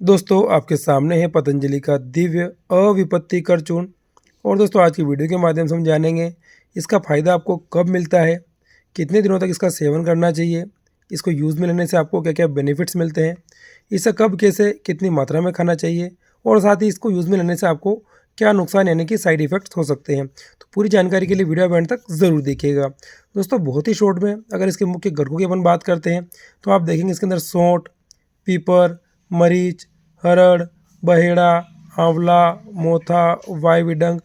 दोस्तों आपके सामने है पतंजलि का दिव्य अविपत्तिकर चूर्ण। और दोस्तों आज की वीडियो के माध्यम से हम जानेंगे इसका फ़ायदा आपको कब मिलता है, कितने दिनों तक इसका सेवन करना चाहिए, इसको यूज़ में लेने से आपको क्या क्या बेनिफिट्स मिलते हैं, इसे कब कैसे कितनी मात्रा में खाना चाहिए और साथ ही इसको यूज़ में लेने से आपको क्या नुकसान यानी कि साइड इफ़ेक्ट्स हो सकते हैं। तो पूरी जानकारी के लिए वीडियो एंड तक ज़रूर देखिएगा। दोस्तों बहुत ही शॉर्ट में अगर इसके मुख्य घटकों की अपन बात करते हैं तो आप देखेंगे इसके अंदर सौंठ, पीपर, मरीच, हरड़, बहेड़ा, आंवला, मोथा, वायविडंग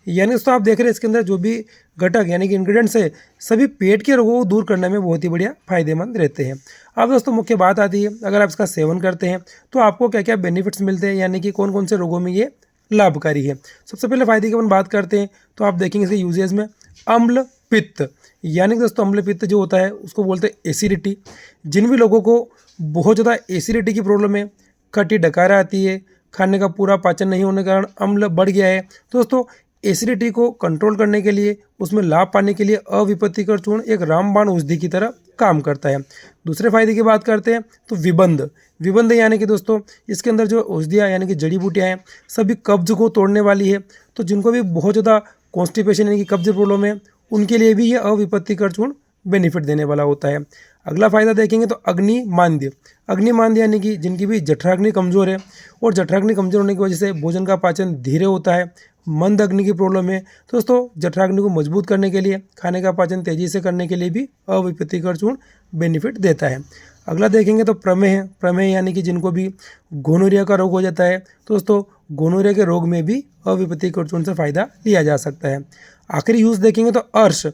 यानी दोस्तों आप देख रहे हैं इसके अंदर जो भी घटक यानी कि इंग्रेडिएंट्स है सभी पेट के रोगों को दूर करने में बहुत ही बढ़िया फायदेमंद रहते हैं। अब दोस्तों मुख्य बात आती है अगर आप इसका सेवन करते हैं तो आपको क्या क्या बेनिफिट्स मिलते हैं यानी कि कौन कौन से रोगों में ये लाभकारी है। सबसे पहले फायदे की अपन बात करते हैं तो आप देखेंगे इसके यूजेज में अम्ल पित्त यानी कि दोस्तों अम्ल पित्त जो होता है उसको बोलते हैं एसिडिटी। जिन भी लोगों को बहुत ज़्यादा एसिडिटी की प्रॉब्लम है, खट्टी डकारा आती है, खाने का पूरा पाचन नहीं होने के कारण अम्ल बढ़ गया है, तो दोस्तों एसिडिटी को कंट्रोल करने के लिए उसमें लाभ पाने के लिए अविपत्तिकर चूर्ण एक रामबाण औषधि की तरह काम करता है। दूसरे फायदे की बात करते हैं तो विबंध यानी कि दोस्तों इसके अंदर जो औषधियाँ यानी कि जड़ी बूटियाँ हैं सभी कब्ज को तोड़ने वाली है। तो जिनको भी बहुत ज़्यादा कॉन्स्टिपेशन यानी कि कब्ज प्रॉब्लम है उनके लिए भी ये अविपत्तिकर चूर्ण बेनिफिट देने वाला होता है। अगला फायदा देखेंगे तो अग्निमांद्य यानी कि जिनकी भी जठराग्नि कमज़ोर है और जठराग्नि कमज़ोर होने की वजह से भोजन का पाचन धीरे होता है, मंद अग्नि की प्रॉब्लम है, तो दोस्तों जठराग्नि को मजबूत करने के लिए खाने का पाचन तेज़ी से करने के लिए भी अविपत्तिकर चूर्ण बेनिफिट देता है। अगला देखेंगे तो प्रमेह यानी कि जिनको भी गोनोरिया का रोग हो जाता है तो दोस्तों गोनोरिया के रोग में भी अविपत्तिकर चूर्ण से फ़ायदा लिया जा सकता है। आखिरी यूज़ देखेंगे तो अर्श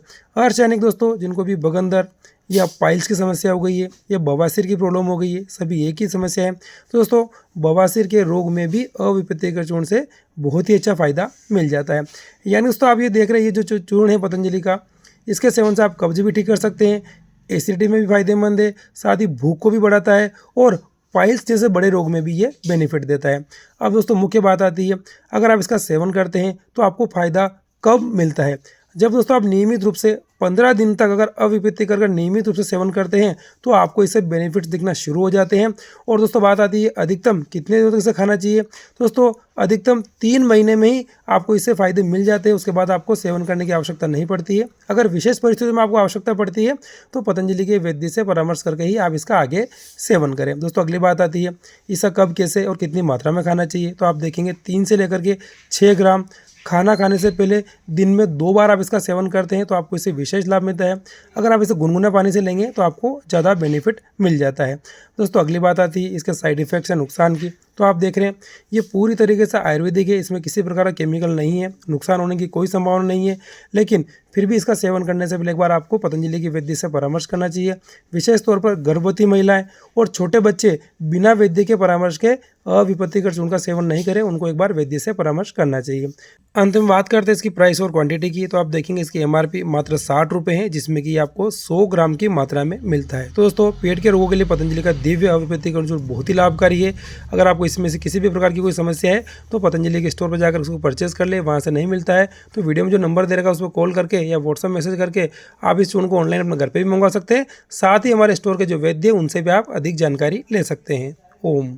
यानी कि दोस्तों जिनको भी बगंदर या पाइल्स की समस्या हो गई है या बवासीर की प्रॉब्लम हो गई है, सभी एक ही समस्या है, तो दोस्तों बवासीर के रोग में भी अविपत्तिकर चूर्ण से बहुत ही अच्छा फ़ायदा मिल जाता है। यानी दोस्तों आप ये देख रहे हैं ये जो चूर्ण है पतंजलि का, इसके सेवन से आप कब्ज भी ठीक कर सकते हैं, एसिडिटी में भी फायदेमंद है, साथ ही भूख को भी बढ़ाता है और पाइल्स जैसे बड़े रोग में भी ये बेनिफिट देता है। अब दोस्तों मुख्य बात आती है अगर आप इसका सेवन करते हैं तो आपको फ़ायदा कब मिलता है। जब दोस्तों आप नियमित रूप से 15 दिन तक अगर अविपत्तिकर का नियमित रूप से सेवन करते हैं तो आपको इससे बेनिफिट्स दिखना शुरू हो जाते हैं। और दोस्तों बात आती है अधिकतम कितने दिनों तक इसे खाना चाहिए, तो दोस्तों अधिकतम 3 महीने में ही आपको इससे फ़ायदे मिल जाते हैं, उसके बाद आपको सेवन करने की आवश्यकता नहीं पड़ती है। अगर विशेष परिस्थितियों में आपको आवश्यकता पड़ती है तो पतंजलि के वैद्य से परामर्श करके ही आप इसका आगे सेवन करें। दोस्तों अगली बात आती है इसका कब कैसे और कितनी मात्रा में खाना चाहिए, तो आप देखेंगे 3 से लेकर के 6 ग्राम खाना खाने से पहले दिन में 2 बार आप इसका सेवन करते हैं तो आपको इससे विशेष लाभ मिलता है। अगर आप इसे गुनगुना पानी से लेंगे तो आपको ज़्यादा बेनिफिट मिल जाता है। दोस्तों अगली बात आती है इसके साइड इफ़ेक्ट्स या नुकसान की। तो आप देख रहे हैं ये पूरी तरीके से आयुर्वेदिक है, इसमें किसी प्रकार का केमिकल नहीं है, नुकसान होने की कोई संभावना नहीं है, लेकिन फिर भी इसका सेवन करने से पहले एक बार आपको पतंजलि की वैद्य से परामर्श करना चाहिए। विशेष तौर पर गर्भवती महिलाएं और छोटे बच्चे बिना वैद्य के परामर्श के अविपत्तिकर चूर्ण का सेवन नहीं करें, उनको एक बार वैद्य से परामर्श करना चाहिए। अंत में बात करते हैं इसकी प्राइस और क्वांटिटी की। तो आप देखेंगे इसकी एमआरपी मात्र 60 रुपये है, जिसमें कि आपको 100 ग्राम की मात्रा में मिलता है। तो दोस्तों पेट के रोगों के लिए पतंजलि का दिव्य अविपत्तिकर चूर्ण बहुत ही लाभकारी है। अगर आपको इसमें से किसी भी प्रकार की कोई समस्या है तो पतंजलि के स्टोर पर जाकर उसको परचेज कर ले, वहाँ से नहीं मिलता है तो वीडियो में जो नंबर दे रखा है उस पर कॉल करके या व्हाट्सअप मैसेज करके आप इस चूर्ण को ऑनलाइन अपने घर पर भी मंगवा सकते हैं। साथ ही हमारे स्टोर के जो वैद्य हैं उनसे भी आप अधिक जानकारी ले सकते हैं। ओम।